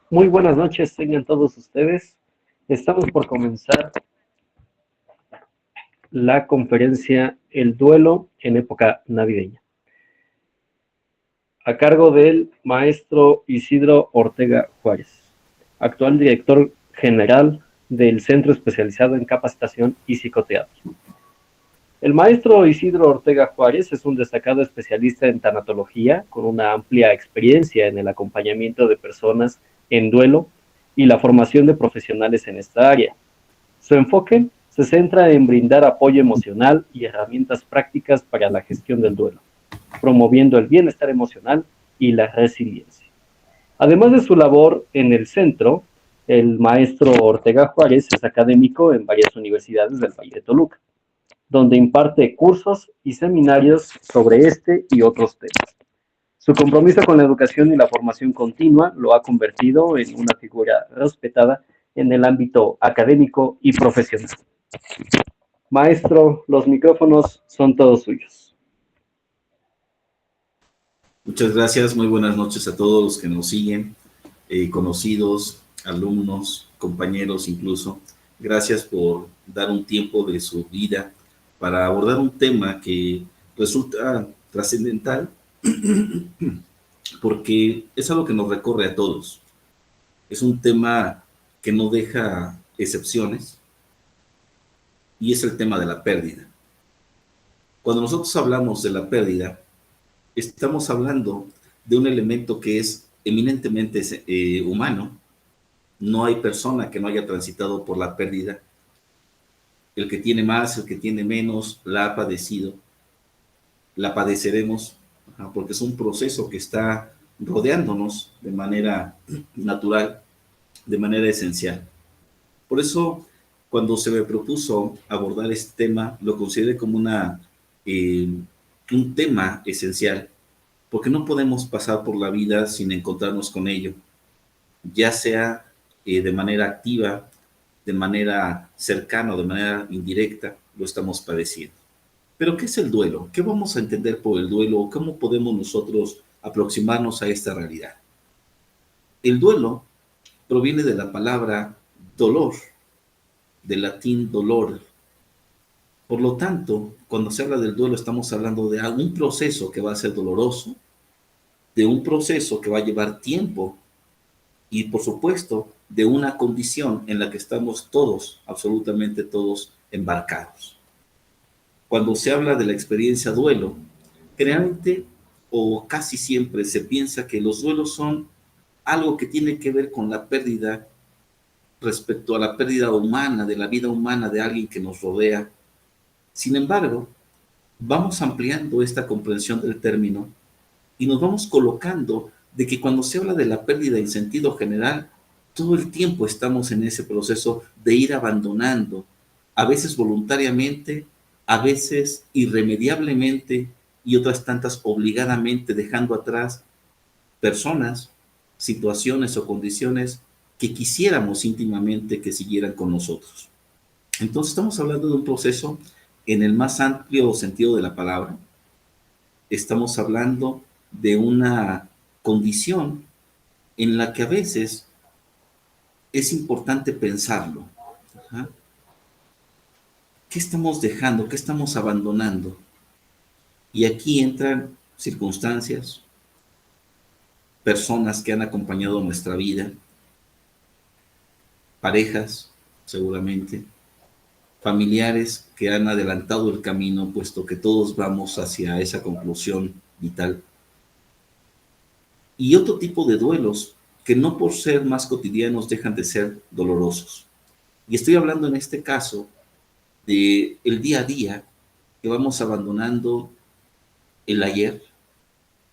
Muy buenas noches, tengan todos ustedes. Estamos por comenzar la conferencia El duelo en época navideña, a cargo del maestro Isidro Ortega Juárez, actual director general del Centro Especializado en Capacitación y Psicoteatro. El maestro Isidro Ortega Juárez es un destacado especialista en tanatología con una amplia experiencia en el acompañamiento de personas en duelo y la formación de profesionales en esta área. Su enfoque se centra en brindar apoyo emocional y herramientas prácticas para la gestión del duelo, promoviendo el bienestar emocional y la resiliencia. Además de su labor en el centro, el maestro Ortega Juárez es académico en varias universidades del Valle de Toluca, donde imparte cursos y seminarios sobre este y otros temas. Su compromiso con la educación y la formación continua lo ha convertido en una figura respetada en el ámbito académico y profesional. Maestro, los micrófonos son todos suyos. Muchas gracias, muy buenas noches a todos los que nos siguen, conocidos, alumnos, compañeros incluso. Gracias por dar un tiempo de su vida para abordar un tema que resulta trascendental porque es algo que nos recorre a todos. Es un tema que no deja excepciones y es el tema de la pérdida. Cuando nosotros hablamos de la pérdida, estamos hablando de un elemento que es eminentemente humano. No hay persona que no haya transitado por la pérdida. El que tiene más, el que tiene menos, la ha padecido, la padeceremos, porque es un proceso que está rodeándonos de manera natural, de manera esencial. Por eso, cuando se me propuso abordar este tema, lo consideré como un tema esencial, porque no podemos pasar por la vida sin encontrarnos con ello, ya sea de manera activa, de manera cercana o de manera indirecta, lo estamos padeciendo. Pero ¿qué es el duelo? ¿Qué vamos a entender por el duelo? ¿Cómo podemos nosotros aproximarnos a esta realidad? El duelo proviene de la palabra dolor, del latín dolor. Por lo tanto, cuando se habla del duelo, estamos hablando de un proceso que va a ser doloroso, de un proceso que va a llevar tiempo y, por supuesto, de una condición en la que estamos todos, absolutamente todos, embarcados. Cuando se habla de la experiencia duelo, generalmente o casi siempre se piensa que los duelos son algo que tiene que ver con la pérdida respecto a la pérdida humana, de la vida humana de alguien que nos rodea. Sin embargo, vamos ampliando esta comprensión del término y nos vamos colocando de que cuando se habla de la pérdida en sentido general, todo el tiempo estamos en ese proceso de ir abandonando, a veces voluntariamente, a veces irremediablemente y otras tantas obligadamente, dejando atrás personas, situaciones o condiciones que quisiéramos íntimamente que siguieran con nosotros. Entonces estamos hablando de un proceso en el más amplio sentido de la palabra. Estamos hablando de una condición en la que a veces es importante pensarlo. ¿Ah? ¿Qué estamos dejando? ¿Qué estamos abandonando? Y aquí entran circunstancias, personas que han acompañado nuestra vida, parejas, seguramente, familiares que han adelantado el camino, puesto que todos vamos hacia esa conclusión vital. Y otro tipo de duelos que no por ser más cotidianos dejan de ser dolorosos. Y estoy hablando en este caso de el día a día, que vamos abandonando el ayer,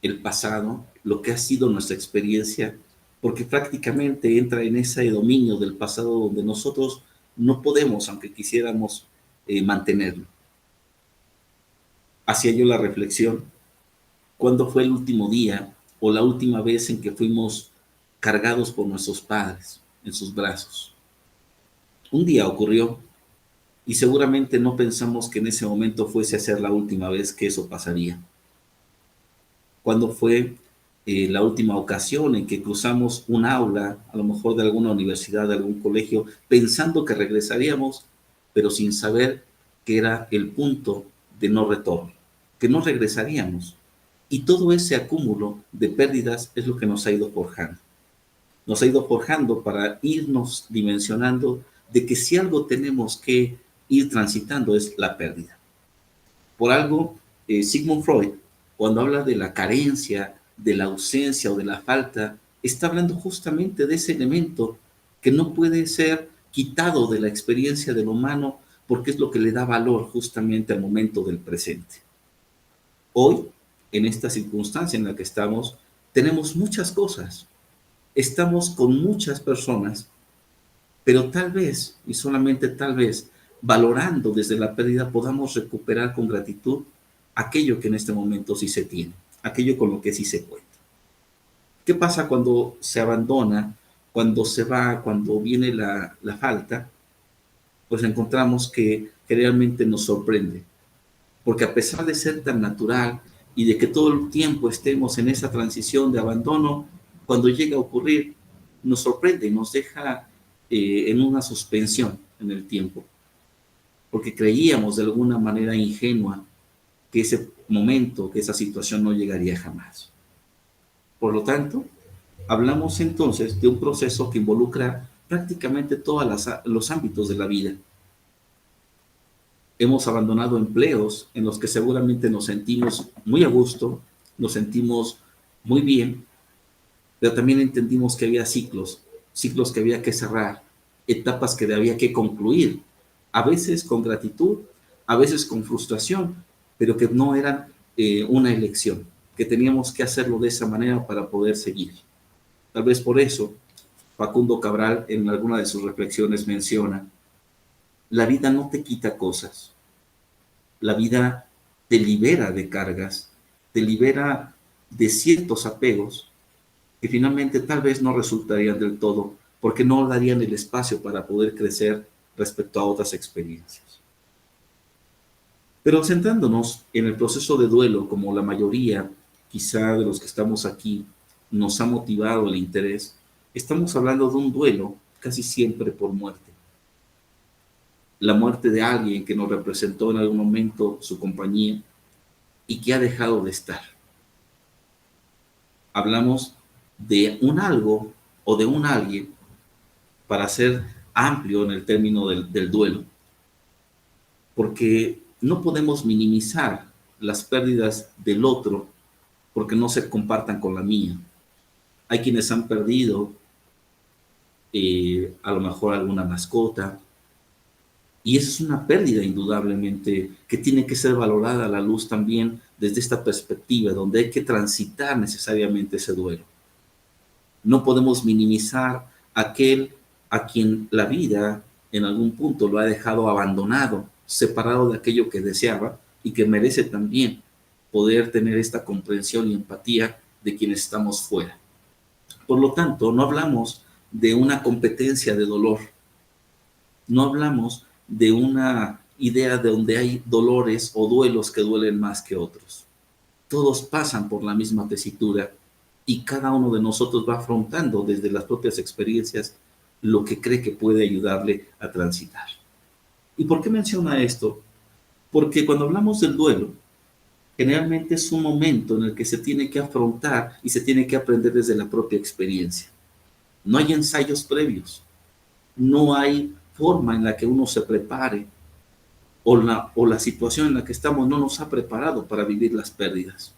el pasado, lo que ha sido nuestra experiencia, porque prácticamente entra en ese dominio del pasado donde nosotros no podemos, aunque quisiéramos, mantenerlo. Hacía yo la reflexión, ¿cuándo fue el último día o la última vez en que fuimos cargados por nuestros padres en sus brazos? Un día ocurrió y seguramente no pensamos que en ese momento fuese a ser la última vez que eso pasaría. ¿Cuándo fue la última ocasión en que cruzamos un aula, a lo mejor de alguna universidad, de algún colegio, pensando que regresaríamos, pero sin saber que era el punto de no retorno, que no regresaríamos. Y todo ese acúmulo de pérdidas es lo que nos ha ido forjando. Nos ha ido forjando para irnos dimensionando de que si algo tenemos que ir transitando es la pérdida. Por algo, Sigmund Freud, cuando habla de la carencia, de la ausencia o de la falta, está hablando justamente de ese elemento que no puede ser quitado de la experiencia del humano porque es lo que le da valor justamente al momento del presente. Hoy, en esta circunstancia en la que estamos, tenemos muchas cosas, estamos con muchas personas, pero tal vez, y solamente tal vez, valorando desde la pérdida, podamos recuperar con gratitud aquello que en este momento sí se tiene, aquello con lo que sí se cuenta. ¿Qué pasa cuando se abandona, cuando se va, cuando viene la falta? Pues encontramos que realmente nos sorprende, porque a pesar de ser tan natural y de que todo el tiempo estemos en esa transición de abandono, cuando llega a ocurrir, nos sorprende y nos deja en una suspensión en el tiempo, porque creíamos de alguna manera ingenua que ese momento, que esa situación no llegaría jamás. Por lo tanto, hablamos entonces de un proceso que involucra prácticamente todos los ámbitos de la vida. Hemos abandonado empleos en los que seguramente nos sentimos muy a gusto, nos sentimos muy bien, pero también entendimos que había ciclos, ciclos que había que cerrar, etapas que había que concluir, a veces con gratitud, a veces con frustración, pero que no eran una elección, que teníamos que hacerlo de esa manera para poder seguir. Tal vez por eso Facundo Cabral en alguna de sus reflexiones menciona, la vida no te quita cosas, la vida te libera de cargas, te libera de ciertos apegos que finalmente tal vez no resultarían del todo, porque no darían el espacio para poder crecer respecto a otras experiencias. Pero centrándonos en el proceso de duelo, como la mayoría, quizá de los que estamos aquí, nos ha motivado el interés, estamos hablando de un duelo casi siempre por muerte. La muerte de alguien que nos representó en algún momento su compañía y que ha dejado de estar. Hablamos de un algo o de un alguien, para ser amplio en el término del duelo, porque no podemos minimizar las pérdidas del otro porque no se compartan con la mía. Hay quienes han perdido a lo mejor alguna mascota, y esa es una pérdida indudablemente que tiene que ser valorada a la luz también desde esta perspectiva, donde hay que transitar necesariamente ese duelo. No podemos minimizar aquel a quien la vida en algún punto lo ha dejado abandonado, separado de aquello que deseaba y que merece también poder tener esta comprensión y empatía de quienes estamos fuera. Por lo tanto, no hablamos de una competencia de dolor, no hablamos de una idea de donde hay dolores o duelos que duelen más que otros. Todos pasan por la misma tesitura y cada uno de nosotros va afrontando desde las propias experiencias lo que cree que puede ayudarle a transitar. ¿Y por qué menciona esto? Porque cuando hablamos del duelo, generalmente es un momento en el que se tiene que afrontar y se tiene que aprender desde la propia experiencia. No hay ensayos previos, no hay forma en la que uno se prepare o la situación en la que estamos no nos ha preparado para vivir las pérdidas.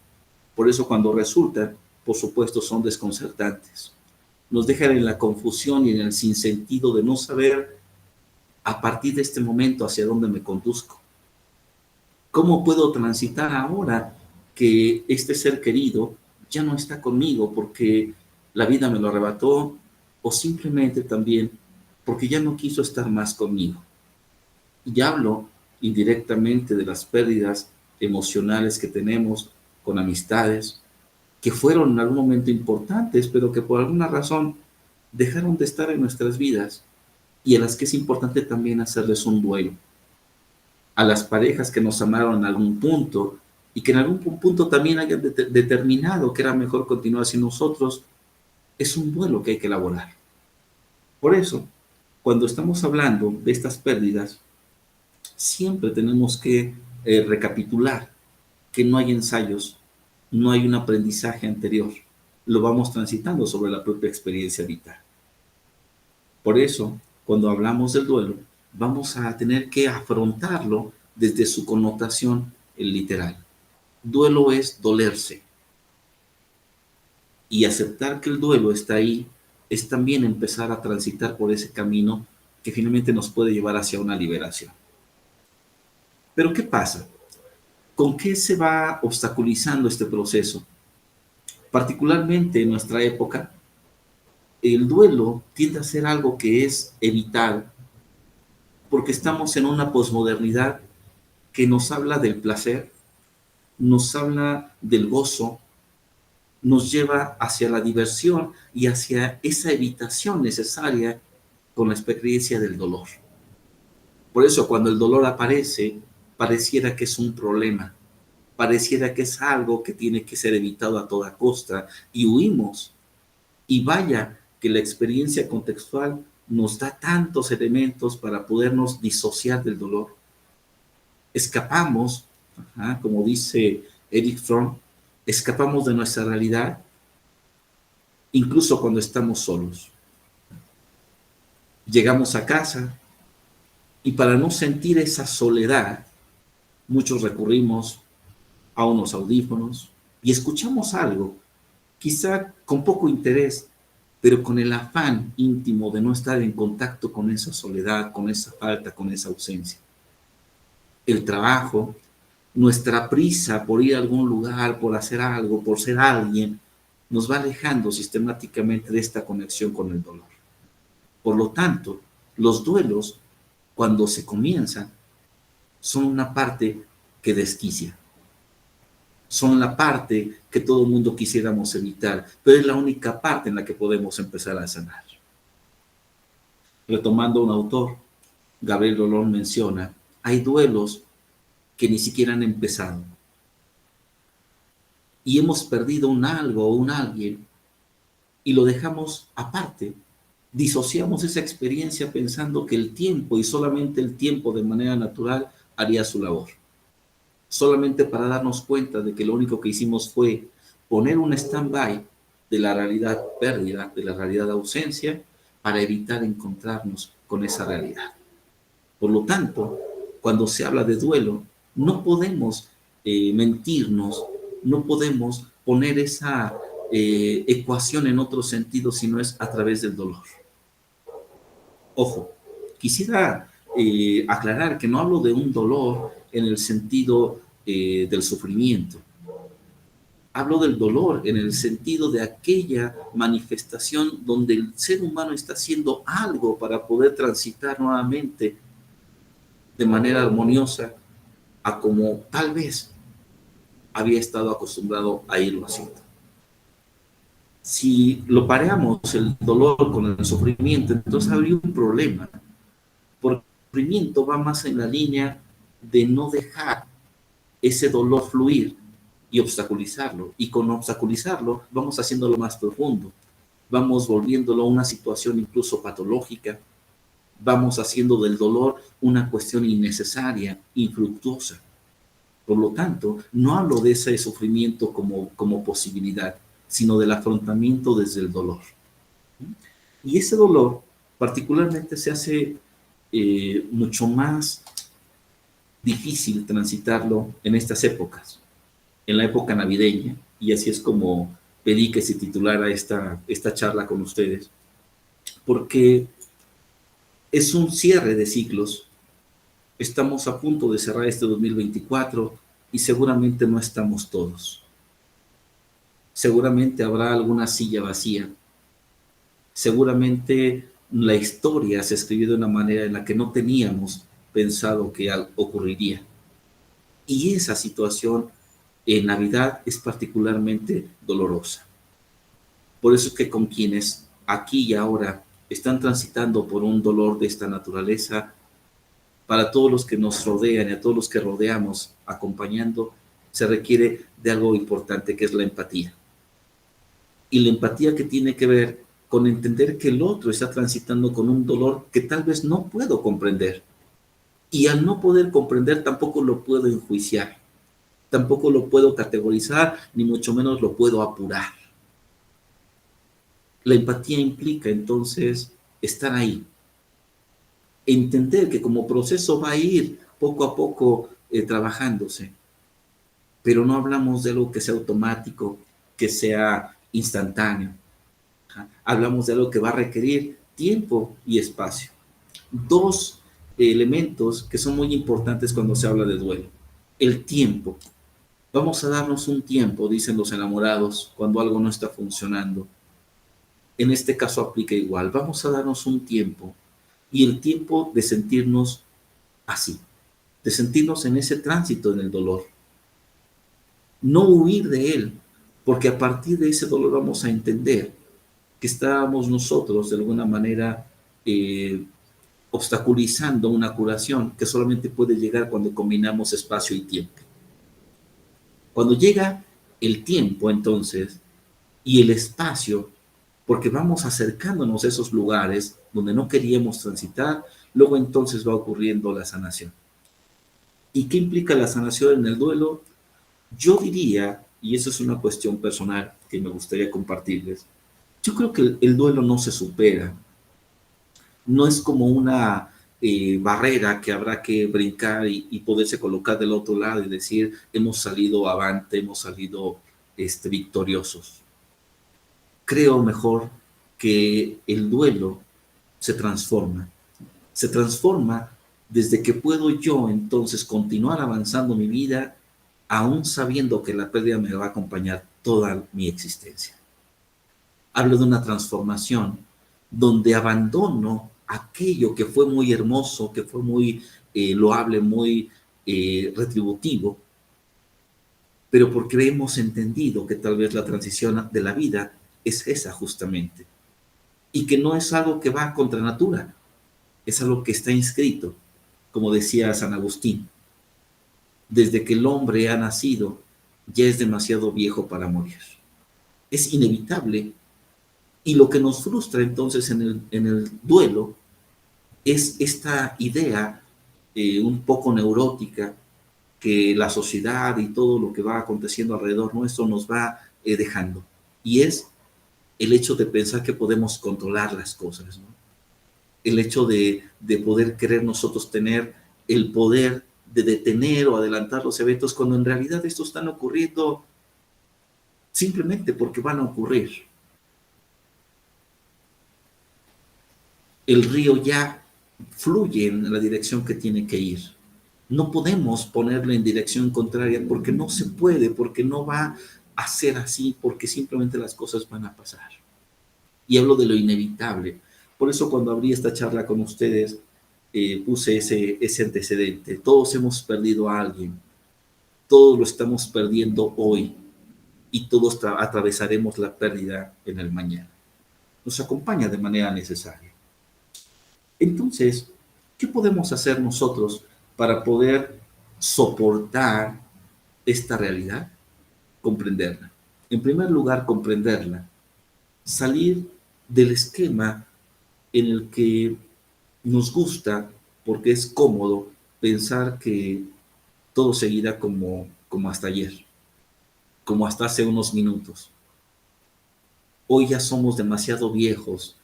Por eso cuando resultan, por supuesto, son desconcertantes. Nos dejan en la confusión y en el sinsentido de no saber a partir de este momento hacia dónde me conduzco. ¿Cómo puedo transitar ahora que este ser querido ya no está conmigo porque la vida me lo arrebató o simplemente también porque ya no quiso estar más conmigo? Y hablo indirectamente de las pérdidas emocionales que tenemos con amistades que fueron en algún momento importantes, pero que por alguna razón dejaron de estar en nuestras vidas y a las que es importante también hacerles un duelo. A las parejas que nos amaron en algún punto y que en algún punto también hayan determinado que era mejor continuar sin nosotros, es un duelo que hay que elaborar. Por eso, cuando estamos hablando de estas pérdidas, siempre tenemos que recapitular que no hay ensayos, no hay un aprendizaje anterior, lo vamos transitando sobre la propia experiencia vital. Por eso, cuando hablamos del duelo, vamos a tener que afrontarlo desde su connotación literal. Duelo es dolerse. Y aceptar que el duelo está ahí es también empezar a transitar por ese camino que finalmente nos puede llevar hacia una liberación. Pero ¿qué pasa? ¿Con qué se va obstaculizando este proceso? Particularmente en nuestra época, el duelo tiende a ser algo que es evitado porque estamos en una posmodernidad que nos habla del placer, nos habla del gozo, nos lleva hacia la diversión y hacia esa evitación necesaria con la experiencia del dolor. Por eso cuando el dolor aparece, pareciera que es un problema, pareciera que es algo que tiene que ser evitado a toda costa y huimos. Y vaya que la experiencia contextual nos da tantos elementos para podernos disociar del dolor. Escapamos, como dice Erich Fromm, escapamos de nuestra realidad incluso cuando estamos solos. Llegamos a casa y para no sentir esa soledad, muchos recurrimos a unos audífonos y escuchamos algo, quizá con poco interés, pero con el afán íntimo de no estar en contacto con esa soledad, con esa falta, con esa ausencia. El trabajo, nuestra prisa por ir a algún lugar, por hacer algo, por ser alguien, nos va alejando sistemáticamente de esta conexión con el dolor. Por lo tanto, los duelos, cuando se comienzan, son una parte que desquicia. Son la parte que todo el mundo quisiéramos evitar, pero es la única parte en la que podemos empezar a sanar. Retomando a un autor, Gabriel Rolón menciona, hay duelos que ni siquiera han empezado. Y hemos perdido un algo o un alguien y lo dejamos aparte. Disociamos esa experiencia pensando que el tiempo y solamente el tiempo de manera natural haría su labor. Solamente para darnos cuenta de que lo único que hicimos fue poner un stand-by de la realidad pérdida, de la realidad ausencia, para evitar encontrarnos con esa realidad. Por lo tanto, cuando se habla de duelo, no podemos mentirnos, no podemos poner esa ecuación en otro sentido si no es a través del dolor. Ojo, quisiera aclarar que no hablo de un dolor en el sentido del sufrimiento. Hablo del dolor en el sentido de aquella manifestación donde el ser humano está haciendo algo para poder transitar nuevamente de manera armoniosa a como tal vez había estado acostumbrado a irlo haciendo. Si lo pareamos el dolor con el sufrimiento, entonces habría un problema, porque el sufrimiento va más en la línea de no dejar ese dolor fluir y obstaculizarlo, y con obstaculizarlo vamos haciéndolo más profundo, vamos volviéndolo una situación incluso patológica, vamos haciendo del dolor una cuestión innecesaria, infructuosa. Por lo tanto, no hablo de ese sufrimiento como posibilidad, sino del afrontamiento desde el dolor. Y ese dolor particularmente se hace mucho más difícil transitarlo en estas épocas, en la época navideña, y así es como pedí que se titulara esta charla con ustedes, porque es un cierre de ciclos. Estamos a punto de cerrar este 2024 y seguramente no estamos todos. Seguramente habrá alguna silla vacía. Seguramente la historia se escribió de una manera en la que no teníamos pensado que ocurriría. Y esa situación en Navidad es particularmente dolorosa. Por eso es que con quienes aquí y ahora están transitando por un dolor de esta naturaleza, para todos los que nos rodean y a todos los que rodeamos acompañando, se requiere de algo importante que es la empatía. Y la empatía que tiene que ver con entender que el otro está transitando con un dolor que tal vez no puedo comprender. Y al no poder comprender tampoco lo puedo enjuiciar, tampoco lo puedo categorizar, ni mucho menos lo puedo apurar. La empatía implica entonces estar ahí, entender que como proceso va a ir poco a poco trabajándose, pero no hablamos de algo que sea automático, que sea instantáneo. Hablamos de algo que va a requerir tiempo y espacio. Dos elementos que son muy importantes cuando se habla de duelo. El tiempo. Vamos a darnos un tiempo, dicen los enamorados, cuando algo no está funcionando. En este caso aplica igual. Vamos a darnos un tiempo y el tiempo de sentirnos así, de sentirnos en ese tránsito en el dolor. No huir de él, porque a partir de ese dolor vamos a entender que estábamos nosotros de alguna manera obstaculizando una curación que solamente puede llegar cuando combinamos espacio y tiempo. Cuando llega el tiempo, entonces, y el espacio, porque vamos acercándonos a esos lugares donde no queríamos transitar, luego entonces va ocurriendo la sanación. ¿Y qué implica la sanación en el duelo? Yo diría, y eso es una cuestión personal que me gustaría compartirles, yo creo que el duelo no se supera, no es como una barrera que habrá que brincar y poderse colocar del otro lado y decir, hemos salido avante, hemos salido victoriosos. Creo mejor que el duelo se transforma desde que puedo yo entonces continuar avanzando mi vida, aún sabiendo que la pérdida me va a acompañar toda mi existencia. Hablo de una transformación donde abandono aquello que fue muy hermoso, que fue muy loable, muy retributivo, pero porque hemos entendido que tal vez la transición de la vida es esa justamente, y que no es algo que va contra natura, es algo que está inscrito, como decía San Agustín, desde que el hombre ha nacido, ya es demasiado viejo para morir. Es inevitable. Y lo que nos frustra entonces en el duelo es esta idea un poco neurótica que la sociedad y todo lo que va aconteciendo alrededor nuestro nos va dejando. Y es el hecho de pensar que podemos controlar las cosas, ¿no? El hecho de poder querer nosotros tener el poder de detener o adelantar los eventos cuando en realidad estos están ocurriendo simplemente porque van a ocurrir. El río ya fluye en la dirección que tiene que ir. No podemos ponerlo en dirección contraria porque no se puede, porque no va a ser así, porque simplemente las cosas van a pasar. Y hablo de lo inevitable. Por eso cuando abrí esta charla con ustedes, puse ese antecedente. Todos hemos perdido a alguien, todos lo estamos perdiendo hoy y todos atravesaremos la pérdida en el mañana. Nos acompaña de manera necesaria. Entonces, ¿qué podemos hacer nosotros para poder soportar esta realidad? Comprenderla. En primer lugar, comprenderla. Salir del esquema en el que nos gusta, porque es cómodo, pensar que todo seguirá como hasta ayer, como hasta hace unos minutos. Hoy ya somos demasiado viejos,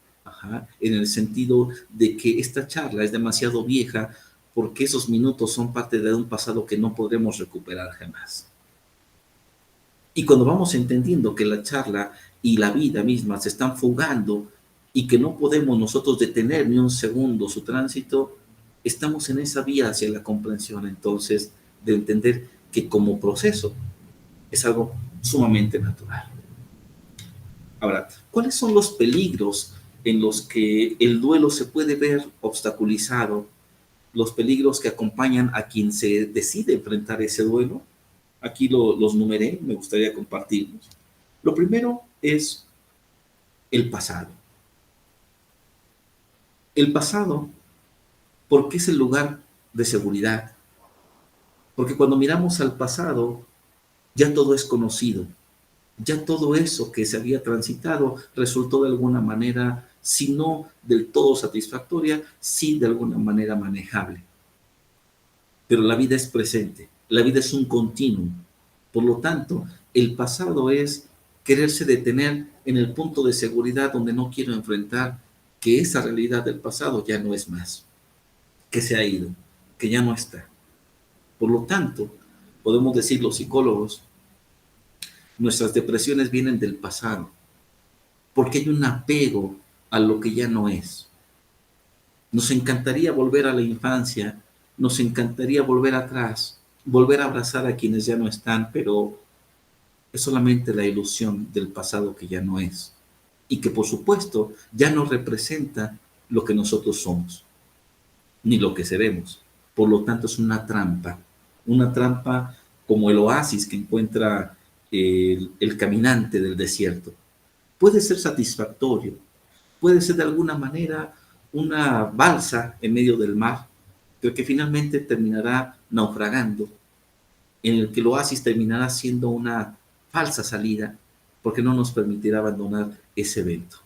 en el sentido de que esta charla es demasiado vieja porque esos minutos son parte de un pasado que no podremos recuperar jamás. Y cuando vamos entendiendo que la charla y la vida misma se están fugando y que no podemos nosotros detener ni un segundo su tránsito, estamos en esa vía hacia la comprensión entonces de entender que como proceso es algo sumamente natural. Ahora, ¿cuáles son los peligros en los que el duelo se puede ver obstaculizado? Los peligros que acompañan a quien se decide enfrentar ese duelo. Aquí los numeré, me gustaría compartirlos. Lo primero es el pasado. El pasado, porque es el lugar de seguridad. Porque cuando miramos al pasado, Ya todo es conocido, ya todo eso que se había transitado resultó de alguna manera, si no del todo satisfactoria, sí de alguna manera manejable. Pero la vida es presente, la vida es un continuum. Por lo tanto, el pasado es quererse detener en el punto de seguridad donde no quiero enfrentar que esa realidad del pasado ya no es más, que se ha ido, que ya no está. Por lo tanto, podemos decir los psicólogos, nuestras depresiones vienen del pasado, porque hay un apego a lo que ya no es. Nos encantaría volver a la infancia, nos encantaría volver atrás, volver a abrazar a quienes ya no están, pero es solamente la ilusión del pasado que ya no es. Y que por supuesto ya no representa lo que nosotros somos, ni lo que seremos. Por lo tanto es una trampa como el oasis que encuentra el caminante del desierto. Puede ser satisfactorio, puede ser de alguna manera una balsa en medio del mar, pero que finalmente terminará naufragando, en el que el oasis terminará siendo una falsa salida, porque no nos permitirá abandonar ese evento.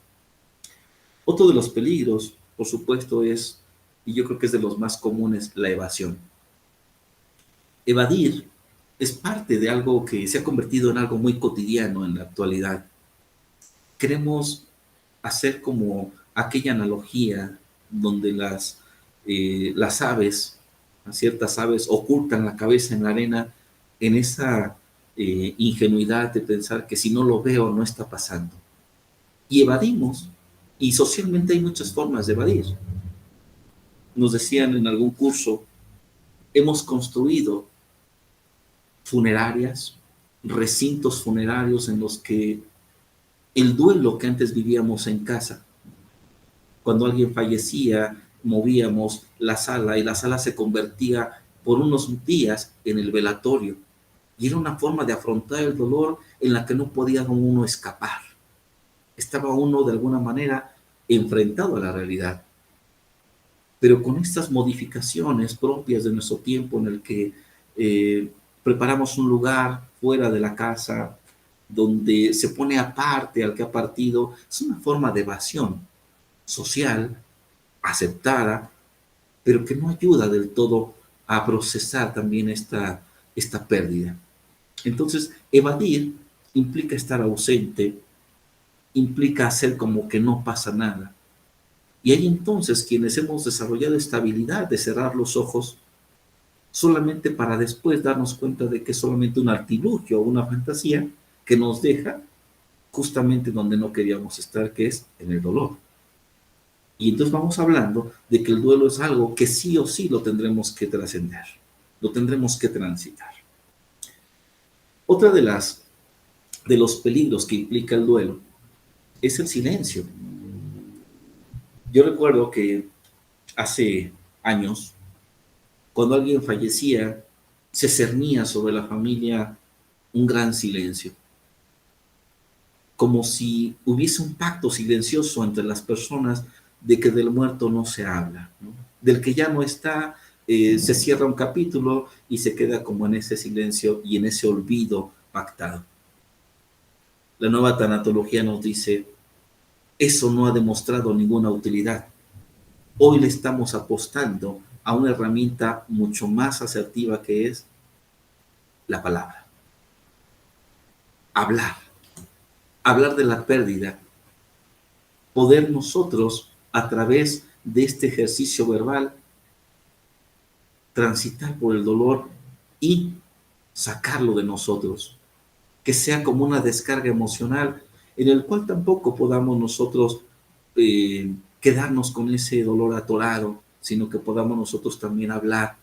Otro de los peligros, por supuesto, es, y yo creo que es de los más comunes, la evasión. Evadir es parte de algo que se ha convertido en algo muy cotidiano en la actualidad. Queremos hacer como aquella analogía donde las aves, ciertas aves, ocultan la cabeza en la arena en esa ingenuidad de pensar que si no lo veo no está pasando. Y evadimos, y socialmente hay muchas formas de evadir. Nos decían en algún curso, hemos construido funerarias, recintos funerarios en los que el duelo que antes vivíamos en casa, cuando alguien fallecía, movíamos la sala y la sala se convertía por unos días en el velatorio. Y era una forma de afrontar el dolor en la que no podía uno escapar. Estaba uno de alguna manera enfrentado a la realidad. Pero con estas modificaciones propias de nuestro tiempo en el que preparamos un lugar fuera de la casa, donde se pone aparte al que ha partido, es una forma de evasión social, aceptada, pero que no ayuda del todo a procesar también esta pérdida. Entonces, evadir implica estar ausente, implica hacer como que no pasa nada. Y hay entonces quienes hemos desarrollado esta habilidad de cerrar los ojos solamente para después darnos cuenta de que es solamente un artilugio o una fantasía que nos deja justamente donde no queríamos estar, que es en el dolor. Y entonces vamos hablando de que el duelo es algo que sí o sí lo tendremos que trascender, lo tendremos que transitar. Otra de los peligros que implica el duelo es el silencio. Yo recuerdo que hace años, cuando alguien fallecía, se cernía sobre la familia un gran silencio, como si hubiese un pacto silencioso entre las personas de que del muerto no se habla, ¿no? Del que ya no está, se cierra un capítulo y se queda como en ese silencio y en ese olvido pactado. La nueva tanatología nos dice, eso no ha demostrado ninguna utilidad. Hoy le estamos apostando a una herramienta mucho más asertiva que es la palabra. Hablar. Hablar de la pérdida. Poder nosotros, a través de este ejercicio verbal, transitar por el dolor y sacarlo de nosotros. Que sea como una descarga emocional en el cual tampoco podamos nosotros quedarnos con ese dolor atorado, sino que podamos nosotros también hablar,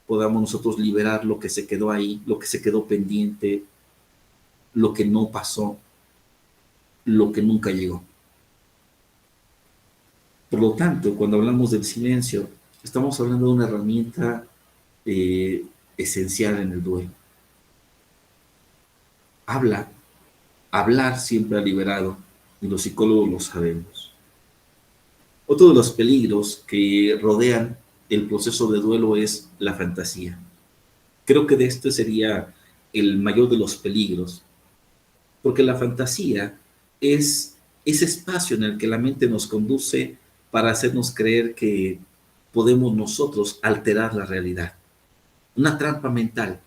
podamos nosotros liberar lo que se quedó ahí, lo que se quedó pendiente, lo que no pasó, lo que nunca llegó. Por lo tanto, cuando hablamos del silencio, estamos hablando de una herramienta esencial en el duelo. Hablar siempre ha liberado, y los psicólogos lo sabemos. Otro de los peligros que rodean el proceso de duelo es la fantasía. Creo que de esto sería el mayor de los peligros, porque la fantasía es ese espacio en el que la mente nos conduce para hacernos creer que podemos nosotros alterar la realidad. Una trampa mental,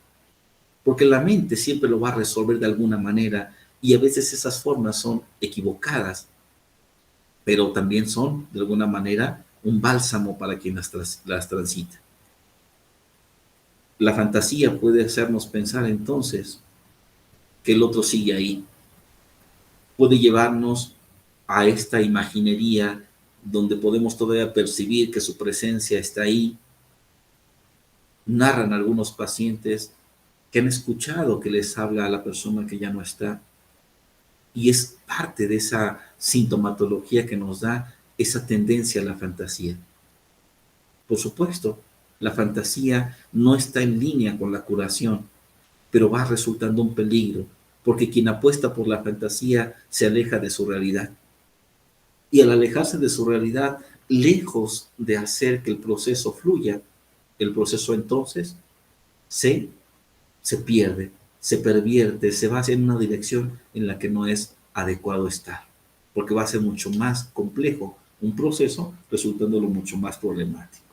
porque la mente siempre lo va a resolver de alguna manera y a veces esas formas son equivocadas, pero también son de alguna manera un bálsamo para quien las transita. La fantasía puede hacernos pensar entonces que el otro sigue ahí, puede llevarnos a esta imaginería donde podemos todavía percibir que su presencia está ahí. Narran algunos pacientes que han escuchado que les habla a la persona que ya no está, y es parte de esa sintomatología que nos da esa tendencia a la fantasía. Por supuesto, la fantasía no está en línea con la curación, pero va resultando un peligro, porque quien apuesta por la fantasía se aleja de su realidad. Y al alejarse de su realidad, lejos de hacer que el proceso fluya, el proceso entonces se, se pierde, se pervierte, se va hacia una dirección en la que no es adecuado estar, porque va a ser mucho más complejo un proceso, resultándolo mucho más problemático.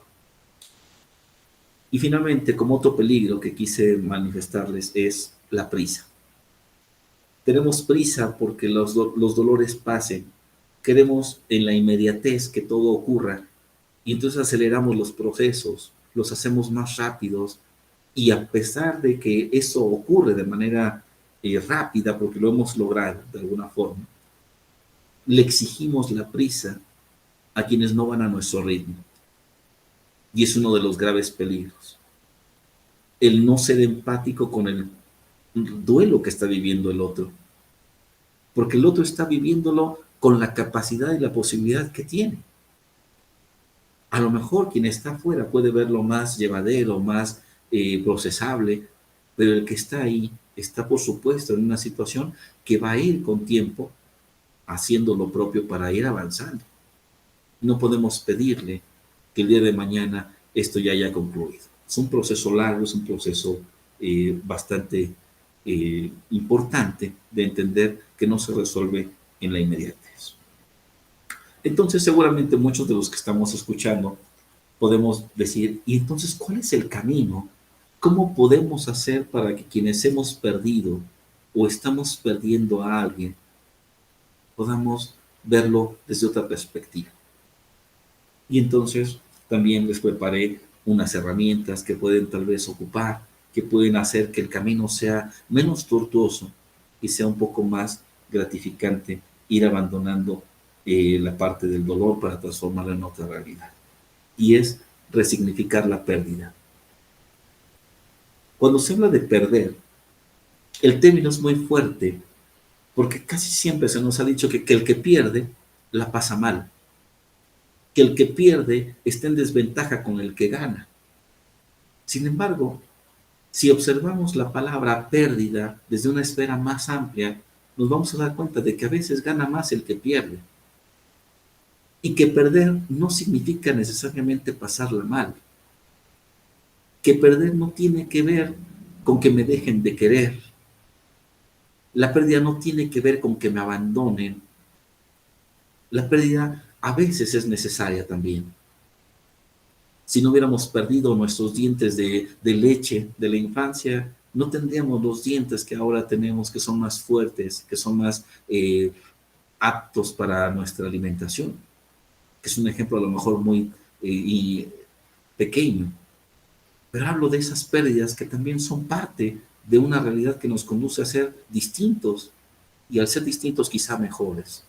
Y finalmente, como otro peligro que quise manifestarles es la prisa. Tenemos prisa porque los dolores pasen. Queremos en la inmediatez que todo ocurra y entonces aceleramos los procesos, los hacemos más rápidos y a pesar de que eso ocurre de manera rápida porque lo hemos logrado de alguna forma, le exigimos la prisa a quienes no van a nuestro ritmo y es uno de los graves peligros. El no ser empático con el duelo que está viviendo el otro, porque el otro está viviéndolo con la capacidad y la posibilidad que tiene. A lo mejor quien está afuera puede verlo más llevadero, más procesable, pero el que está ahí está, por supuesto, en una situación que va a ir con tiempo haciendo lo propio para ir avanzando. No podemos pedirle que el día de mañana esto ya haya concluido. Es un proceso largo, es un proceso bastante importante de entender que no se resuelve en la inmediatez. Entonces, seguramente muchos de los que estamos escuchando podemos decir, ¿y entonces cuál es el camino? ¿Cómo podemos hacer para que quienes hemos perdido o estamos perdiendo a alguien podamos verlo desde otra perspectiva? Y entonces también les preparé unas herramientas que pueden tal vez ocupar, que pueden hacer que el camino sea menos tortuoso y sea un poco más gratificante ir abandonando la parte del dolor para transformarla en otra realidad. Y es resignificar la pérdida. Cuando se habla de perder, el término es muy fuerte porque casi siempre se nos ha dicho que el que pierde la pasa mal, que el que pierde está en desventaja con el que gana. Sin embargo, si observamos la palabra pérdida desde una esfera más amplia, nos vamos a dar cuenta de que a veces gana más el que pierde. Y que perder no significa necesariamente pasarla mal. Que perder no tiene que ver con que me dejen de querer. La pérdida no tiene que ver con que me abandonen. La pérdida a veces es necesaria también. Si no hubiéramos perdido nuestros dientes de leche de la infancia, no tendríamos los dientes que ahora tenemos, que son más fuertes, que son más aptos para nuestra alimentación, que es un ejemplo a lo mejor muy pequeño. Pero hablo de esas pérdidas que también son parte de una realidad que nos conduce a ser distintos y al ser distintos quizá mejores.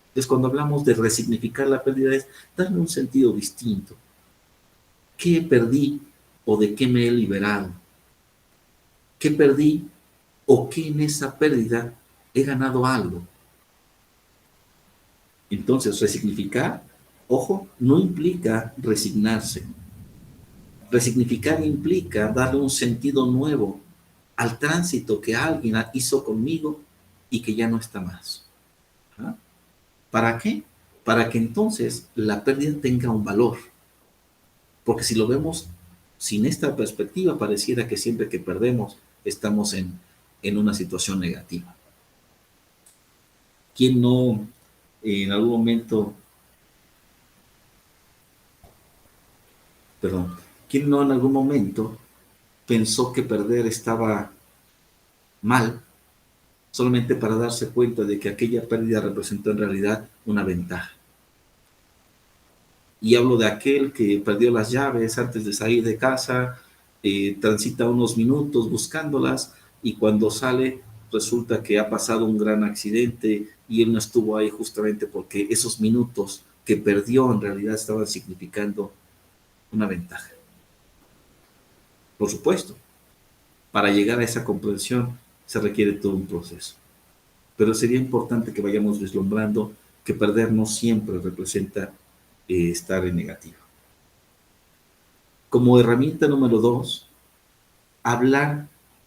Entonces cuando hablamos de resignificar la pérdida es darle un sentido distinto. ¿Qué perdí o de qué me he liberado? ¿Qué perdí o qué en esa pérdida he ganado algo? Entonces, resignificar, ojo, no implica resignarse. Resignificar implica darle un sentido nuevo al tránsito que alguien hizo conmigo y que ya no está más. ¿Ah? ¿Para qué? Para que entonces la pérdida tenga un valor. Porque si lo vemos sin esta perspectiva, pareciera que siempre que perdemos estamos en una situación negativa. ¿Quién no en algún momento, perdón, quién no en algún momento pensó que perder estaba mal, solamente para darse cuenta de que aquella pérdida representó en realidad una ventaja? Y hablo de aquel que perdió las llaves antes de salir de casa, transita unos minutos buscándolas y cuando sale resulta que ha pasado un gran accidente y él no estuvo ahí justamente porque esos minutos que perdió en realidad estaban significando una ventaja. Por supuesto, para llegar a esa comprensión se requiere todo un proceso, pero sería importante que vayamos vislumbrando que perder no siempre representa estar en negativo. Como herramienta número 2, hablar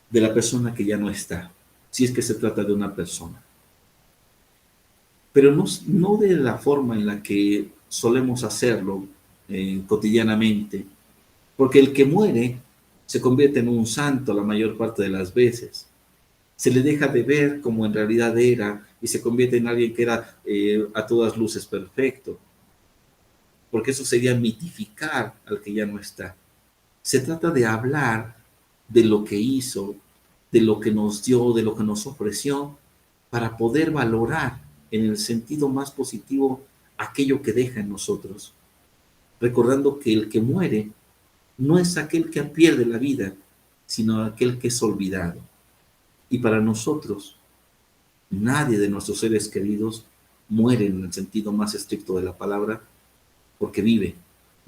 de la persona que ya no está, si es que se trata de una persona. Pero no de la forma en la que solemos hacerlo cotidianamente, porque el que muere se convierte en un santo la mayor parte de las veces. Se le deja de ver como en realidad era y se convierte en alguien que era a todas luces perfecto, porque eso sería mitificar al que ya no está. Se trata de hablar de lo que hizo, de lo que nos dio, de lo que nos ofreció, para poder valorar en el sentido más positivo aquello que deja en nosotros. Recordando que el que muere no es aquel que pierde la vida, sino aquel que es olvidado. Y para nosotros, nadie de nuestros seres queridos muere en el sentido más estricto de la palabra, porque vive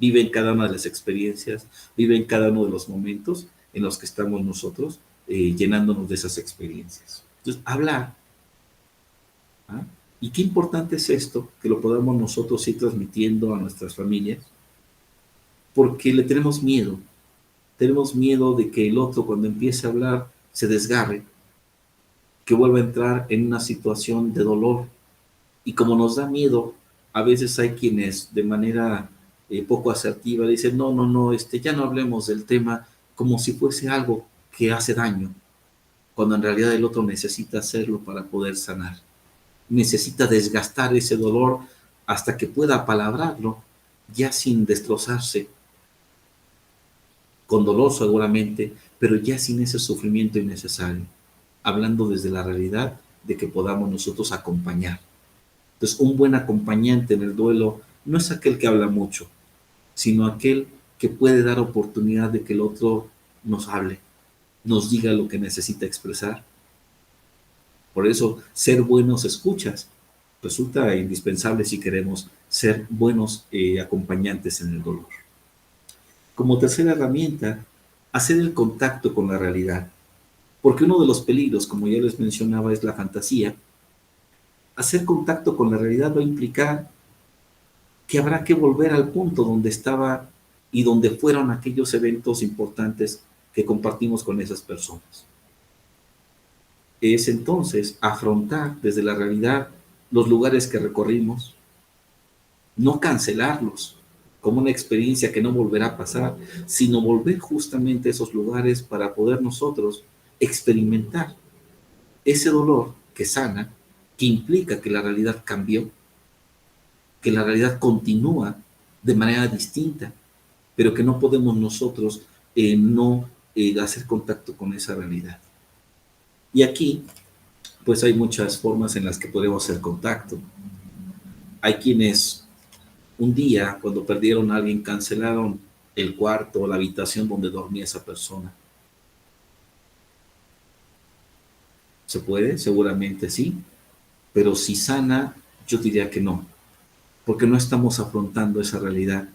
en cada una de las experiencias, vive en cada uno de los momentos en los que estamos nosotros llenándonos de esas experiencias. Entonces, hablar. ¿Ah? Y qué importante es esto, que lo podamos nosotros ir transmitiendo a nuestras familias, porque le tenemos miedo de que el otro cuando empiece a hablar se desgarre, que vuelva a entrar en una situación de dolor. Y como nos da miedo, a veces hay quienes de manera poco asertiva dicen, no, no, no, ya no hablemos del tema como si fuese algo que hace daño, cuando en realidad el otro necesita hacerlo para poder sanar. Necesita desgastar ese dolor hasta que pueda apalabrarlo, ya sin destrozarse, con dolor seguramente, pero ya sin ese sufrimiento innecesario, hablando desde la realidad de que podamos nosotros acompañar. Entonces, un buen acompañante en el duelo no es aquel que habla mucho, sino aquel que puede dar oportunidad de que el otro nos hable, nos diga lo que necesita expresar. Por eso, ser buenos escuchas resulta indispensable si queremos ser buenos acompañantes en el dolor. Como tercera herramienta, hacer el contacto con la realidad. Porque uno de los peligros, como ya les mencionaba, es la fantasía. Hacer contacto con la realidad va a implicar que habrá que volver al punto donde estaba y donde fueron aquellos eventos importantes que compartimos con esas personas. Es entonces afrontar desde la realidad los lugares que recorrimos, no cancelarlos como una experiencia que no volverá a pasar, sino volver justamente a esos lugares para poder nosotros experimentar ese dolor que sana, que implica que la realidad cambió, que la realidad continúa de manera distinta, pero que no podemos nosotros no hacer contacto con esa realidad. Y aquí, pues hay muchas formas en las que podemos hacer contacto. Hay quienes un día, cuando perdieron a alguien, cancelaron el cuarto o la habitación donde dormía esa persona. ¿Se puede? Seguramente sí, pero si sana, yo diría que no, porque no estamos afrontando esa realidad,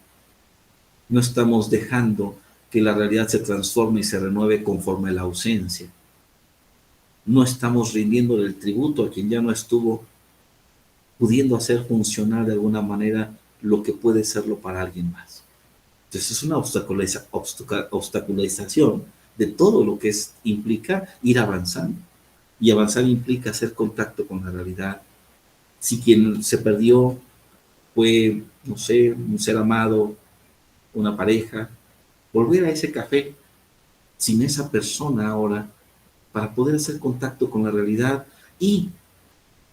no estamos dejando que la realidad se transforme y se renueve conforme a la ausencia. No estamos rindiéndole el tributo a quien ya no estuvo, pudiendo hacer funcionar de alguna manera lo que puede serlo para alguien más. Entonces es una obstaculización de todo lo que implica ir avanzando. Y avanzar implica hacer contacto con la realidad. Si quien se perdió fue, no sé, un ser amado, una pareja, volver a ese café sin esa persona ahora para poder hacer contacto con la realidad y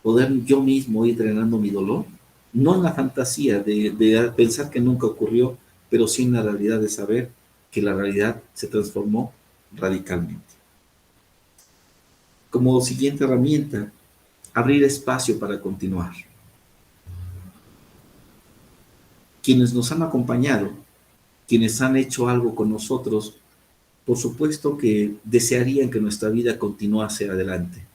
poder yo mismo ir drenando mi dolor, no en la fantasía de pensar que nunca ocurrió, pero sí en la realidad de saber que la realidad se transformó radicalmente. Como siguiente herramienta, abrir espacio para continuar. Quienes nos han acompañado, quienes han hecho algo con nosotros, por supuesto que desearían que nuestra vida continuase adelante.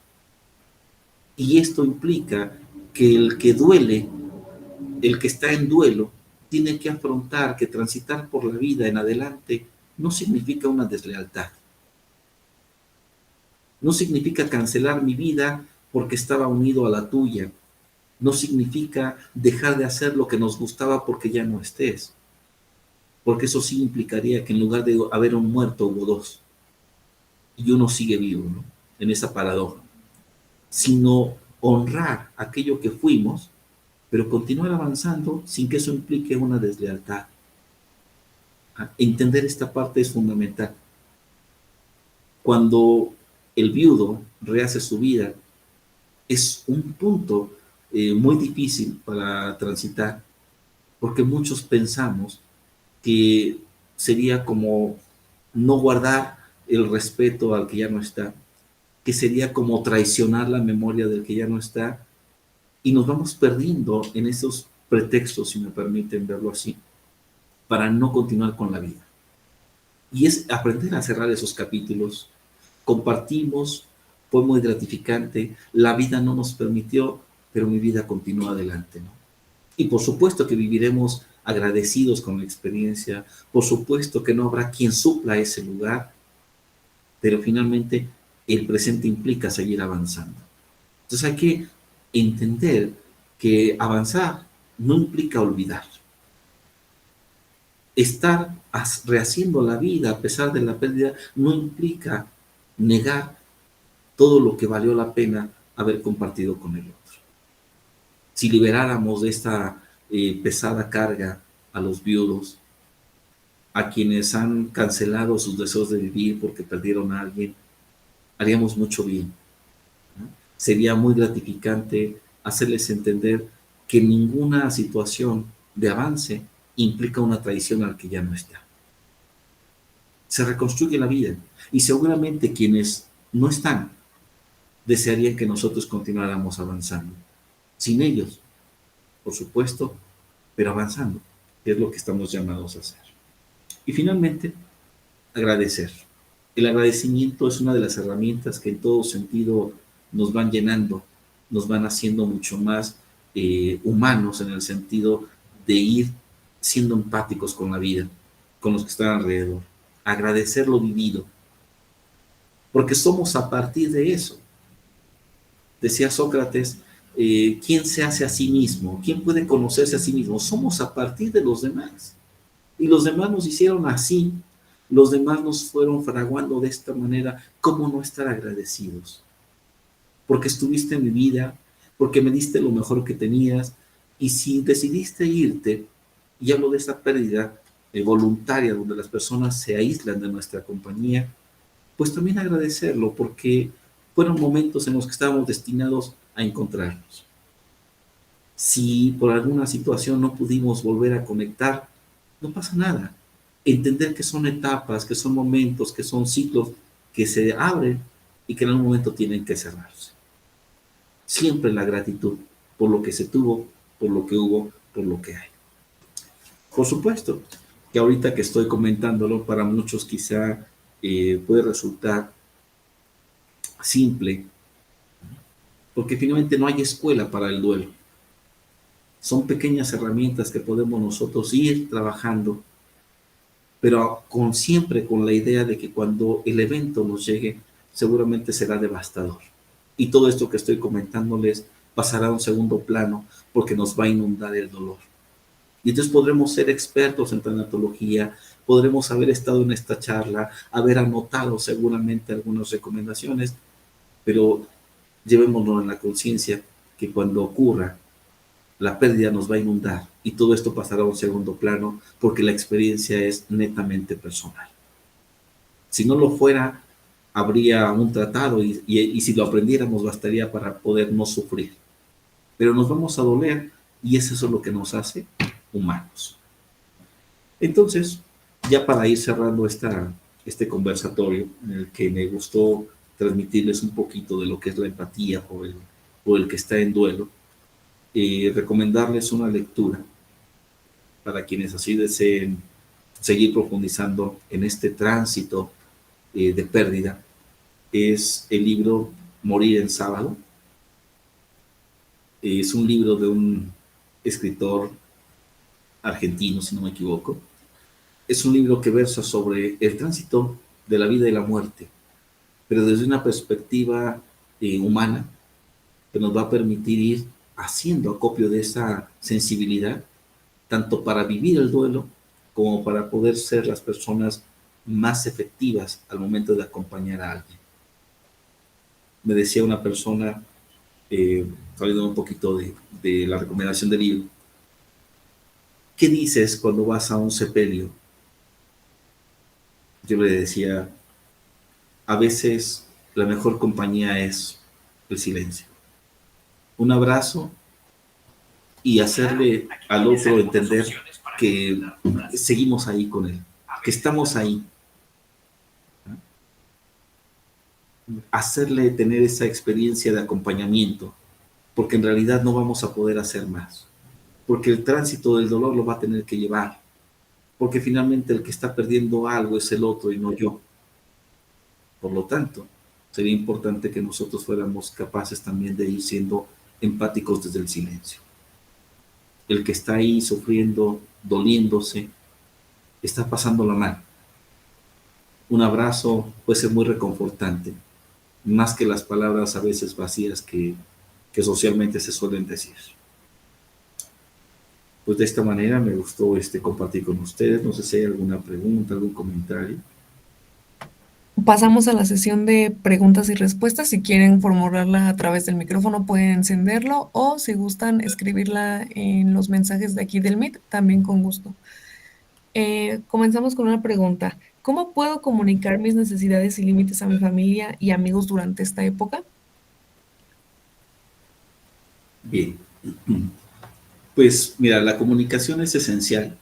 Y esto implica que el que duele, el que está en duelo, tiene que afrontar que transitar por la vida en adelante no significa una deslealtad. No significa cancelar mi vida porque estaba unido a la tuya. No significa dejar de hacer lo que nos gustaba porque ya no estés. Porque eso sí implicaría que en lugar de haber un muerto hubo dos. Y uno sigue vivo, ¿no? En esa paradoja. Sino honrar aquello que fuimos, pero continuar avanzando sin que eso implique una deslealtad. Entender esta parte es fundamental. Cuando el viudo rehace su vida, es un punto muy difícil para transitar, porque muchos pensamos que sería como no guardar el respeto al que ya no está, que sería como traicionar la memoria del que ya no está, y nos vamos perdiendo en esos pretextos, si me permiten verlo así, para no continuar con la vida. Y es aprender a cerrar esos capítulos. Compartimos, fue muy gratificante, la vida no nos permitió, pero mi vida continúa adelante, ¿no? Y por supuesto que viviremos agradecidos con la experiencia, por supuesto que no habrá quien supla ese lugar, pero finalmente el presente implica seguir avanzando. Entonces hay que entender que avanzar no implica olvidar. Estar rehaciendo la vida a pesar de la pérdida no implica negar todo lo que valió la pena haber compartido con el otro. Si liberáramos de esta pesada carga a los viudos, a quienes han cancelado sus deseos de vivir porque perdieron a alguien, haríamos mucho bien, ¿no? Sería muy gratificante hacerles entender que ninguna situación de avance implica una traición al que ya no está. Se reconstruye la vida y seguramente quienes no están desearían que nosotros continuáramos avanzando. Sin ellos, por supuesto, pero avanzando, que es lo que estamos llamados a hacer. Y finalmente, agradecer. El agradecimiento es una de las herramientas que en todo sentido nos van llenando, nos van haciendo mucho más humanos en el sentido de ir siendo empáticos con la vida, con los que están alrededor. Agradecer lo vivido, porque somos a partir de eso. Decía Sócrates, ¿quién se hace a sí mismo? ¿Quién puede conocerse a sí mismo? Somos a partir de los demás. Y los demás nos hicieron así, los demás nos fueron fraguando de esta manera. ¿Cómo no estar agradecidos? Porque estuviste en mi vida, porque me diste lo mejor que tenías, y si decidiste irte, y hablo de esa pérdida voluntaria donde las personas se aíslan de nuestra compañía, pues también agradecerlo, porque fueron momentos en los que estábamos destinados a encontrarnos. Si por alguna situación no pudimos volver a conectar, no pasa nada. Entender que son etapas, que son momentos, que son ciclos que se abren y que en algún momento tienen que cerrarse. Siempre la gratitud por lo que se tuvo, por lo que hubo, por lo que hay. Por supuesto que ahorita que estoy comentándolo, para muchos quizá puede resultar simple, porque finalmente no hay escuela para el duelo. Son pequeñas herramientas que podemos nosotros ir trabajando, pero siempre con la idea de que cuando el evento nos llegue, seguramente será devastador. Y todo esto que estoy comentándoles pasará a un segundo plano porque nos va a inundar el dolor. Y entonces podremos ser expertos en tanatología, podremos haber estado en esta charla, haber anotado seguramente algunas recomendaciones, pero llevémonos en la conciencia que cuando ocurra, la pérdida nos va a inundar y todo esto pasará a un segundo plano porque la experiencia es netamente personal. Si no lo fuera, habría un tratado y si lo aprendiéramos bastaría para poder no sufrir. Pero nos vamos a doler y eso es lo que nos hace humanos. Entonces, ya para ir cerrando este conversatorio en el que me gustó transmitirles un poquito de lo que es la empatía por el que está en duelo, recomendarles una lectura para quienes así deseen seguir profundizando en este tránsito de pérdida. Es el libro Morir en Sábado. Es un libro de un escritor argentino, si no me equivoco. Es un libro que versa sobre el tránsito de la vida y la muerte, pero desde una perspectiva humana que nos va a permitir ir haciendo acopio de esa sensibilidad, tanto para vivir el duelo como para poder ser las personas más efectivas al momento de acompañar a alguien. Me decía una persona, saliendo un poquito de la recomendación del libro, ¿qué dices cuando vas a un sepelio? Yo le decía, a veces la mejor compañía es el silencio. Un abrazo y hacerle al otro entender que seguimos ahí con él, que estamos ahí. Hacerle tener esa experiencia de acompañamiento, porque en realidad no vamos a poder hacer más, porque el tránsito del dolor lo va a tener que llevar, porque finalmente el que está perdiendo algo es el otro y no yo. Por lo tanto, sería importante que nosotros fuéramos capaces también de ir siendo empáticos desde el silencio. El que está ahí sufriendo, doliéndose, está pasándola mal. Un abrazo puede ser muy reconfortante, más que las palabras a veces vacías que socialmente se suelen decir. Pues de esta manera me gustó compartir con ustedes. No sé si hay alguna pregunta, algún comentario. Pasamos a la sesión de preguntas y respuestas. Si quieren formularla a través del micrófono, pueden encenderlo o si gustan escribirla en los mensajes de aquí del Meet, también con gusto. Comenzamos con una pregunta. ¿Cómo puedo comunicar mis necesidades y límites a mi familia y amigos durante esta época? Bien. Pues mira, la comunicación es esencial.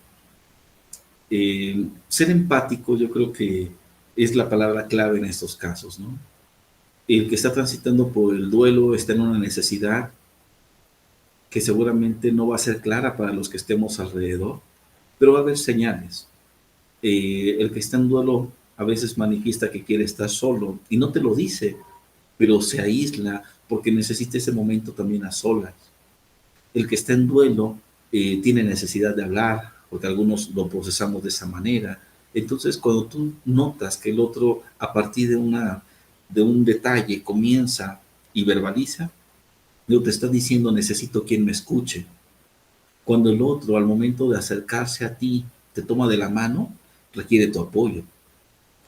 Ser empático yo creo que es la palabra clave en estos casos, ¿no? El que está transitando por el duelo está en una necesidad que seguramente no va a ser clara para los que estemos alrededor, pero va a haber señales. El que está en duelo a veces manifiesta que quiere estar solo y no te lo dice, pero se aísla porque necesita ese momento también a solas. El que está en duelo tiene necesidad de hablar, porque algunos lo procesamos de esa manera. Entonces, cuando tú notas que el otro, a partir de un detalle, comienza y verbaliza, no te está diciendo necesito quien me escuche. Cuando el otro, al momento de acercarse a ti, te toma de la mano, requiere tu apoyo.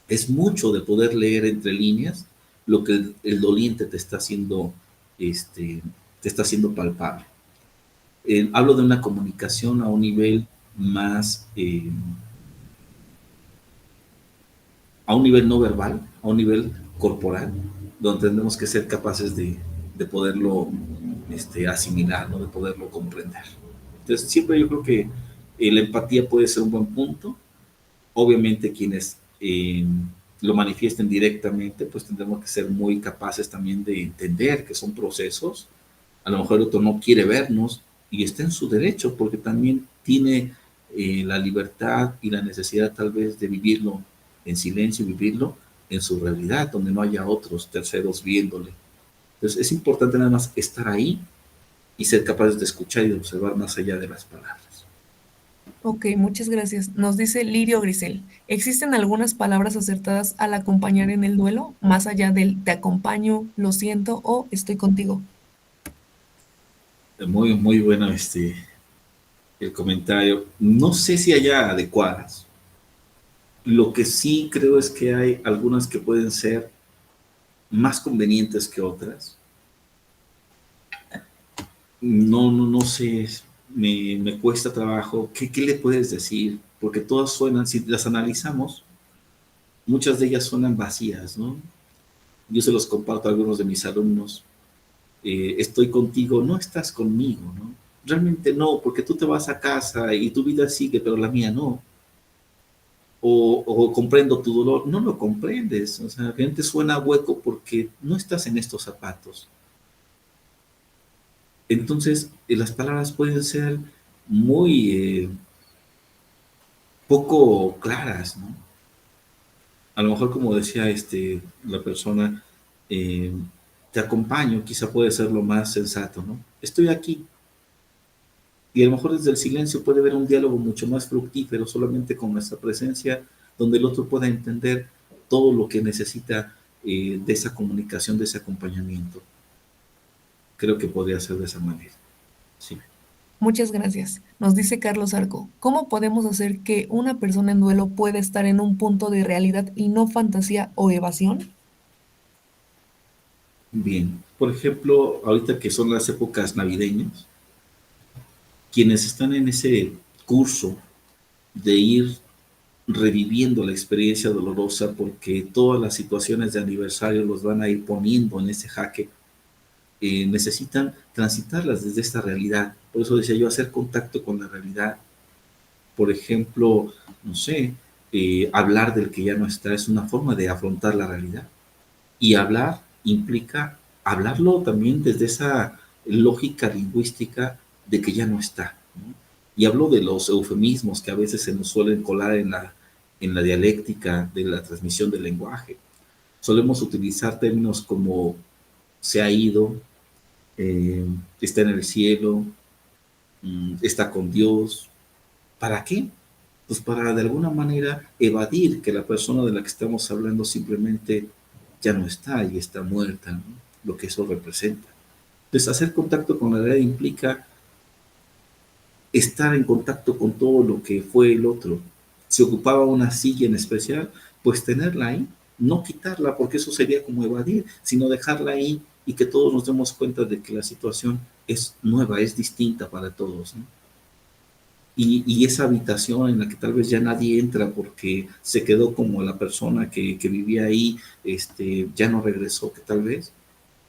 Es mucho de poder leer entre líneas lo que el doliente te está haciendo, te está haciendo palpable. Hablo de una comunicación a un nivel más, a un nivel no verbal, a un nivel corporal, donde tenemos que ser capaces de poderlo asimilar, ¿no? De poderlo comprender. Entonces, siempre yo creo que la empatía puede ser un buen punto. Obviamente, quienes lo manifiesten directamente, pues tendremos que ser muy capaces también de entender que son procesos. A lo mejor el otro no quiere vernos y está en su derecho, porque también tiene la libertad y la necesidad tal vez de vivirlo en silencio y vivirlo en su realidad, donde no haya otros terceros viéndole. Entonces es importante nada más estar ahí y ser capaces de escuchar y de observar más allá de las palabras. Ok, muchas gracias. Nos dice Lirio Grisel. ¿Existen algunas palabras acertadas al acompañar en el duelo, más allá del te acompaño, lo siento o estoy contigo? Muy, muy bueno el comentario. No sé si haya adecuadas. Lo que sí creo es que hay algunas que pueden ser más convenientes que otras. No sé, me cuesta trabajo. ¿Qué le puedes decir? Porque todas suenan, si las analizamos, muchas de ellas suenan vacías, ¿no? Yo se los comparto a algunos de mis alumnos. Estoy contigo, no estás conmigo, ¿no? Realmente no, porque tú te vas a casa y tu vida sigue, pero la mía no. O comprendo tu dolor, no lo comprendes. O sea, realmente suena hueco porque no estás en estos zapatos. Entonces, las palabras pueden ser muy poco claras, ¿no? A lo mejor, como decía la persona, eh, te acompaño, quizá puede ser lo más sensato, ¿no? Estoy aquí. Y a lo mejor desde el silencio puede haber un diálogo mucho más fructífero solamente con nuestra presencia, donde el otro pueda entender todo lo que necesita de esa comunicación, de ese acompañamiento. Creo que podría ser de esa manera. Sí. Muchas gracias. Nos dice Carlos Arco, ¿cómo podemos hacer que una persona en duelo pueda estar en un punto de realidad y no fantasía o evasión? Bien. Por ejemplo, ahorita que son las épocas navideñas, quienes están en ese curso de ir reviviendo la experiencia dolorosa porque todas las situaciones de aniversario los van a ir poniendo en ese jaque, necesitan transitarlas desde esta realidad. Por eso decía yo, hacer contacto con la realidad. Por ejemplo, no sé, hablar del que ya no está es una forma de afrontar la realidad. Y hablar implica hablarlo también desde esa lógica lingüística de que ya no está, ¿no? Y hablo de los eufemismos que a veces se nos suelen colar en la dialéctica de la transmisión del lenguaje. Solemos utilizar términos como se ha ido, eh, está en el cielo, está con Dios. ¿Para qué? Pues para de alguna manera evadir que la persona de la que estamos hablando simplemente ya no está y está muerta, ¿no? Lo que eso representa. Entonces, hacer contacto con la realidad implica estar en contacto con todo lo que fue el otro. Si ocupaba una silla en especial, pues tenerla ahí, no quitarla, porque eso sería como evadir, sino dejarla ahí y que todos nos demos cuenta de que la situación es nueva, es distinta para todos, ¿no? Y esa habitación en la que tal vez ya nadie entra porque se quedó como la persona que vivía ahí, ya no regresó, que tal vez,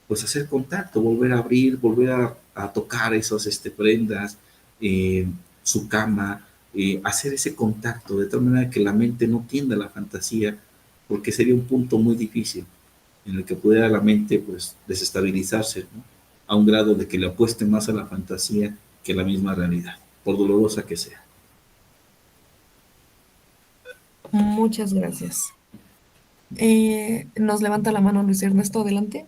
pues hacer contacto, volver a abrir, volver a tocar esas prendas, eh, su cama, hacer ese contacto de tal manera que la mente no tienda a la fantasía, porque sería un punto muy difícil en el que pudiera la mente pues desestabilizarse, ¿no? A un grado de que le apueste más a la fantasía que a la misma realidad, por dolorosa que sea. Muchas gracias. Nos levanta la mano Luis Ernesto, adelante.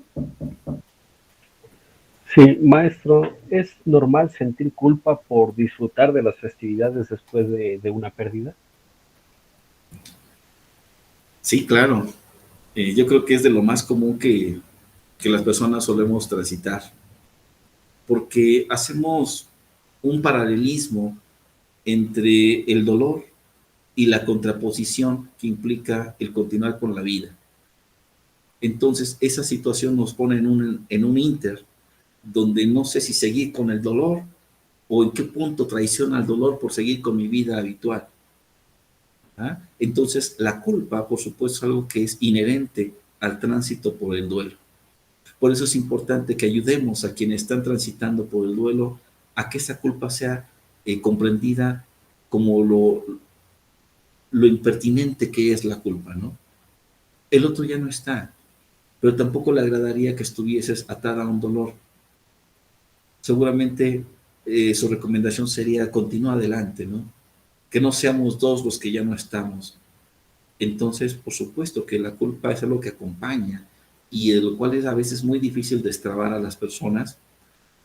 Sí, maestro, ¿es normal sentir culpa por disfrutar de las festividades después de una pérdida? Sí, claro. Yo creo que es de lo más común que las personas solemos transitar, porque hacemos un paralelismo entre el dolor y la contraposición que implica el continuar con la vida. Entonces, esa situación nos pone en un inter donde no sé si seguir con el dolor o en qué punto traiciona el dolor por seguir con mi vida habitual. ¿Ah? Entonces, la culpa, por supuesto, es algo que es inherente al tránsito por el duelo. Por eso es importante que ayudemos a quienes están transitando por el duelo a que esa culpa sea comprendida como lo impertinente que es la culpa, ¿no? El otro ya no está, pero tampoco le agradaría que estuvieses atada a un dolor. Seguramente su recomendación sería continúa adelante, ¿no? Que no seamos dos los que ya no estamos. Entonces, por supuesto que la culpa es algo que acompaña y de lo cual es a veces muy difícil destrabar a las personas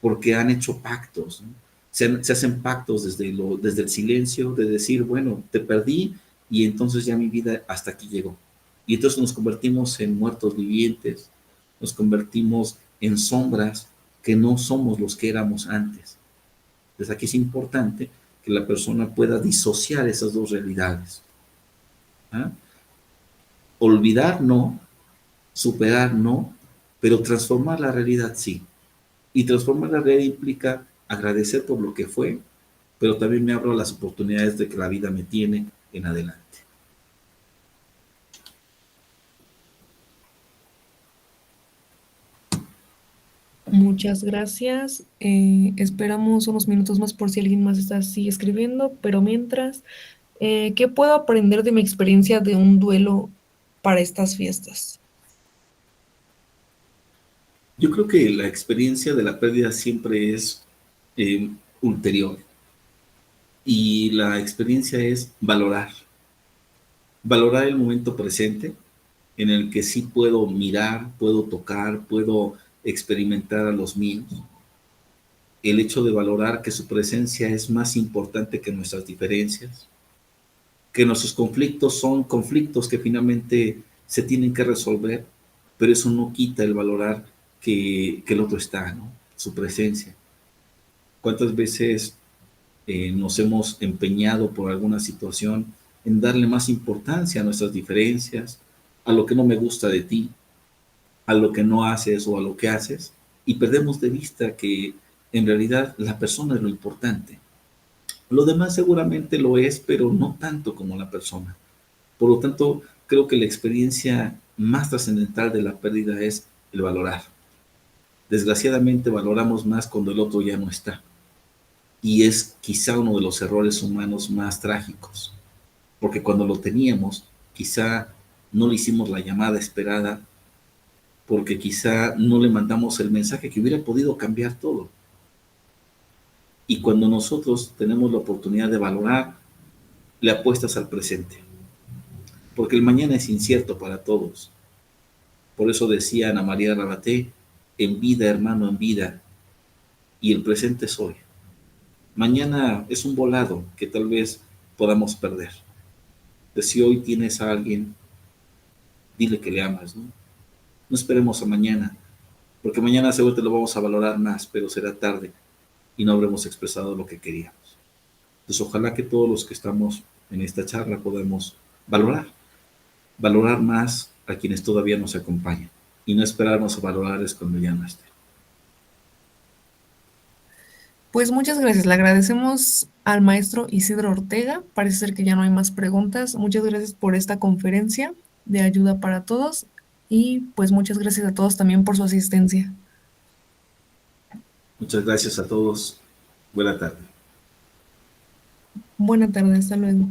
porque han hecho pactos, ¿no? Se hacen pactos desde el silencio, de decir, bueno, te perdí y entonces ya mi vida hasta aquí llegó. Y entonces nos convertimos en muertos vivientes, nos convertimos en sombras que no somos los que éramos antes. Entonces aquí es importante que la persona pueda disociar esas dos realidades. ¿Ah? Olvidar no, superar no, pero transformar la realidad sí. Y transformar la realidad implica agradecer por lo que fue, pero también me abro a las oportunidades de que la vida me tiene en adelante. Muchas gracias. Esperamos unos minutos más por si alguien más está así escribiendo, pero mientras, ¿qué puedo aprender de mi experiencia de un duelo para estas fiestas? Yo creo que la experiencia de la pérdida siempre es eh, ulterior y la experiencia es valorar el momento presente en el que sí puedo mirar, puedo tocar, puedo experimentar a los míos. El hecho de valorar que su presencia es más importante que nuestras diferencias, que nuestros conflictos son conflictos que finalmente se tienen que resolver, pero eso no quita el valorar que el otro está, ¿no? Su presencia. ¿Cuántas veces nos hemos empeñado por alguna situación en darle más importancia a nuestras diferencias, a lo que no me gusta de ti, a lo que no haces o a lo que haces, y perdemos de vista que en realidad la persona es lo importante? Lo demás seguramente lo es, pero no tanto como la persona. Por lo tanto, creo que la experiencia más trascendental de la pérdida es el valorar. Desgraciadamente valoramos más cuando el otro ya no está. Y es quizá uno de los errores humanos más trágicos, porque cuando lo teníamos, quizá no le hicimos la llamada esperada, porque quizá no le mandamos el mensaje que hubiera podido cambiar todo. Y cuando nosotros tenemos la oportunidad de valorar, le apuestas al presente, porque el mañana es incierto para todos. Por eso decía Ana María Rabaté, en vida, hermano, en vida, y el presente es hoy. Mañana es un volado que tal vez podamos perder. De si hoy tienes a alguien, dile que le amas, ¿no? No esperemos a mañana, porque mañana seguro te lo vamos a valorar más, pero será tarde y no habremos expresado lo que queríamos. Entonces, ojalá que todos los que estamos en esta charla podamos valorar más a quienes todavía nos acompañan y no esperarnos a valorarles cuando ya no estén. Pues muchas gracias. Le agradecemos al maestro Isidro Ortega. Parece ser que ya no hay más preguntas. Muchas gracias por esta conferencia de ayuda para todos y pues muchas gracias a todos también por su asistencia. Muchas gracias a todos. Buena tarde. Buena tarde, hasta luego.